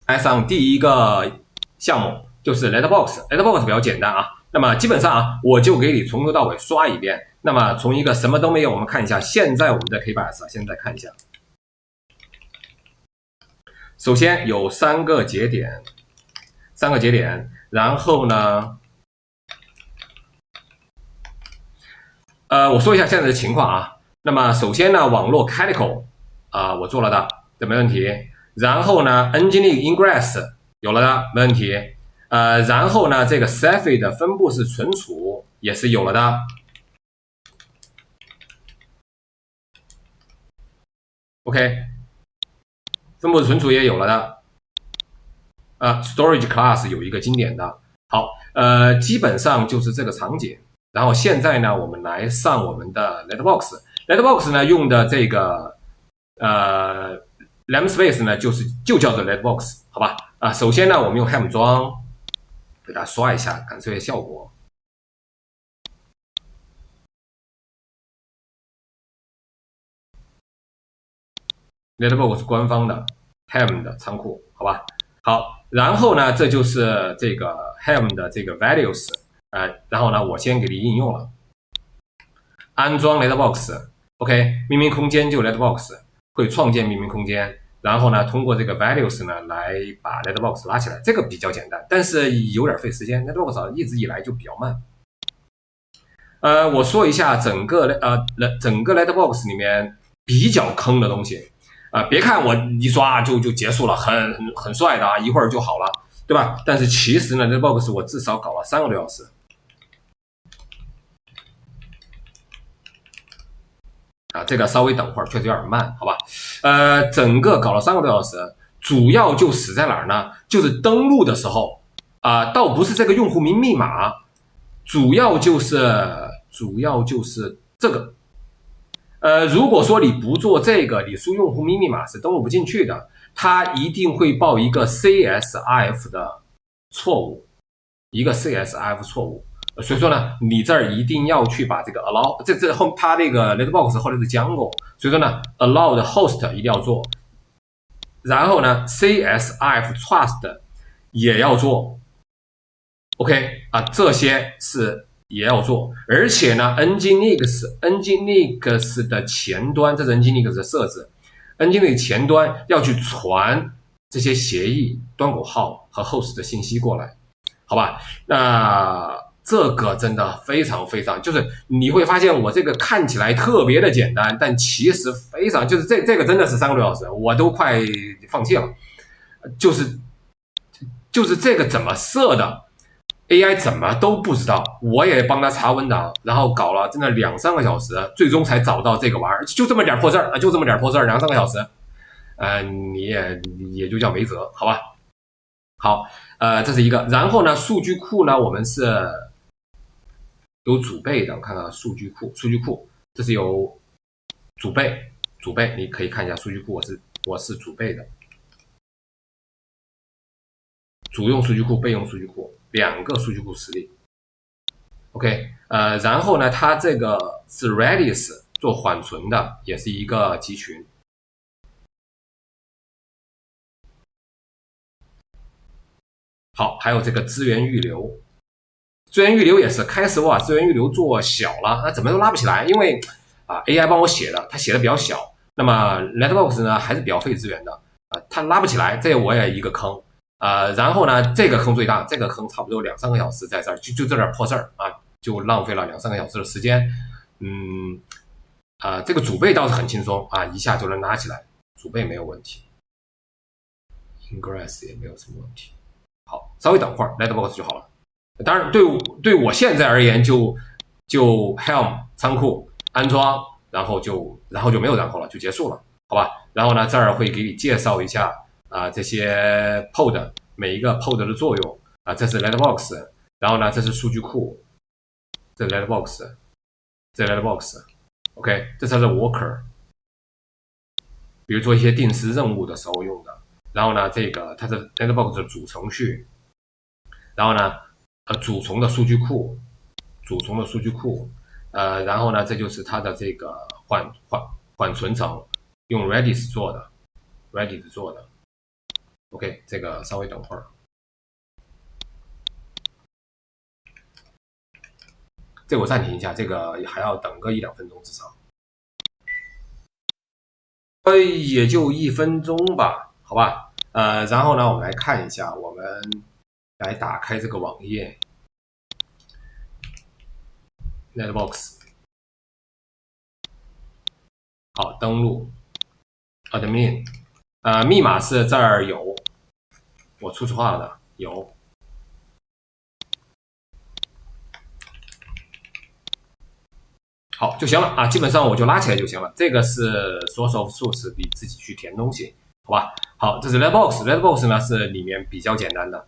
爱上第一个项目就是 Letterbox，Letterbox 比较简单啊。那么基本上啊，我就给你从头到尾刷一遍。那么从一个什么都没有，我们看一下现在我们的 KBS， 现在看一下。首先有三个节点，然后呢，我说一下现在的情况啊。那么首先呢，网络 Calico 我做了的，这没问题。然后呢 ，Nginx Ingress 有了的，没问题。然后呢，这个 Cepheid 的分布式存储也是有了的。OK， 分布式存储也有了的。Storage Class 有一个经典的。好，基本上就是这个场景。然后现在呢，我们来上我们的 Letterbox。Letterbox 呢用的这个namespace 呢就叫做 Letterbox， 好吧？首先呢，我们用 Helm 装给它刷一下，感受一下效果。Letterbox 官方的 Helm 的仓库，好吧？好，然后呢，这就是这个 Helm 的这个 values。然后呢，我先给你应用了，安装 Letterbox，OK， 命名空间就 Letterbox， 会创建命名空间，然后呢，通过这个 values 呢来把 Letterbox 拉起来，这个比较简单，但是有点费时间 ，Letterbox 一直以来就比较慢。我说一下整个 Letterbox 里面比较坑的东西别看我一刷就结束了，很帅的一会儿就好了，对吧？但是其实呢 ，Letterbox 我至少搞了3个多小时。这个稍微等会儿，确实有点慢，好吧？整个搞了3个多小时，主要就死在哪儿呢？就是登录的时候倒不是这个用户名密码，主要就是这个。如果说你不做这个，你输用户名密码是登录不进去的，它一定会报一个 CSRF 的错误，所以说呢，你这儿一定要去把这个 allow， 它这个 Letterbox 后来是 Django， 所以说呢 allow 的 host 一定要做，然后呢 CSRF trust 也要做 ，OK 这些是也要做，而且呢 Nginx 的前端，这是 Nginx 的设置 ，Nginx 前端要去传这些协议端口号和 host 的信息过来，好吧？那这个真的非常，就是你会发现我这个看起来特别的简单，但其实非常，就是这个真的是3个多小时，我都快放弃了。就是这个怎么设的 ，AI 怎么都不知道，我也帮他查文档，然后搞了真的2、3个小时，最终才找到这个玩意儿，就这么点破事儿，2、3个小时，你也就叫没辙，好吧？好，这是一个，然后呢，数据库呢，我们是有主备的，我看看数据库，这是有主备，你可以看一下数据库，我是主备的，主用数据库、备用数据库，2个数据库实例。OK，然后呢，它这个是 Redis 做缓存的，也是一个集群。好，还有这个资源预留。资源预留也是，开始我把资源预留做小了，那怎么都拉不起来，因为AI 帮我写的，它写的比较小。那么 Letterbox 呢还是比较费资源的它拉不起来，这我也一个坑然后呢这个坑最大，这个坑差不多2、3个小时在这儿，就这点破事儿就浪费了2、3个小时的时间。这个主备倒是很轻松一下就能拉起来，主备没有问题 ，Ingress 也没有什么问题。好，稍微等会儿 Letterbox 就好了。当然对我现在而言就 Helm 仓库安装，然后就没有然后了，就结束了，好吧？然后呢，这儿会给你介绍一下这些 pod 每一个 pod 的作用这是 Letterbox， 然后呢，这是数据库，这是 Letterbox，OK， 这才是 worker， 比如做一些定时任务的时候用的。然后呢，这个它是 Letterbox 的主程序，然后呢。主从的数据库，然后呢，这就是它的这个缓存层，用 Redis 做的 OK， 这个稍微等会儿，这个我暂停一下，这个还要等个1-2分钟至少。也就1分钟吧，好吧。然后呢，我们来看一下，我们来打开这个网页 ，Netbox， 好，登录 Admin， 密码是这儿有，我出错了，有。好就行了啊，基本上我就拉起来就行了。这个是 source of truth，你自己去填东西，好吧？好，这是 Redbox，Redbox 呢是里面比较简单的。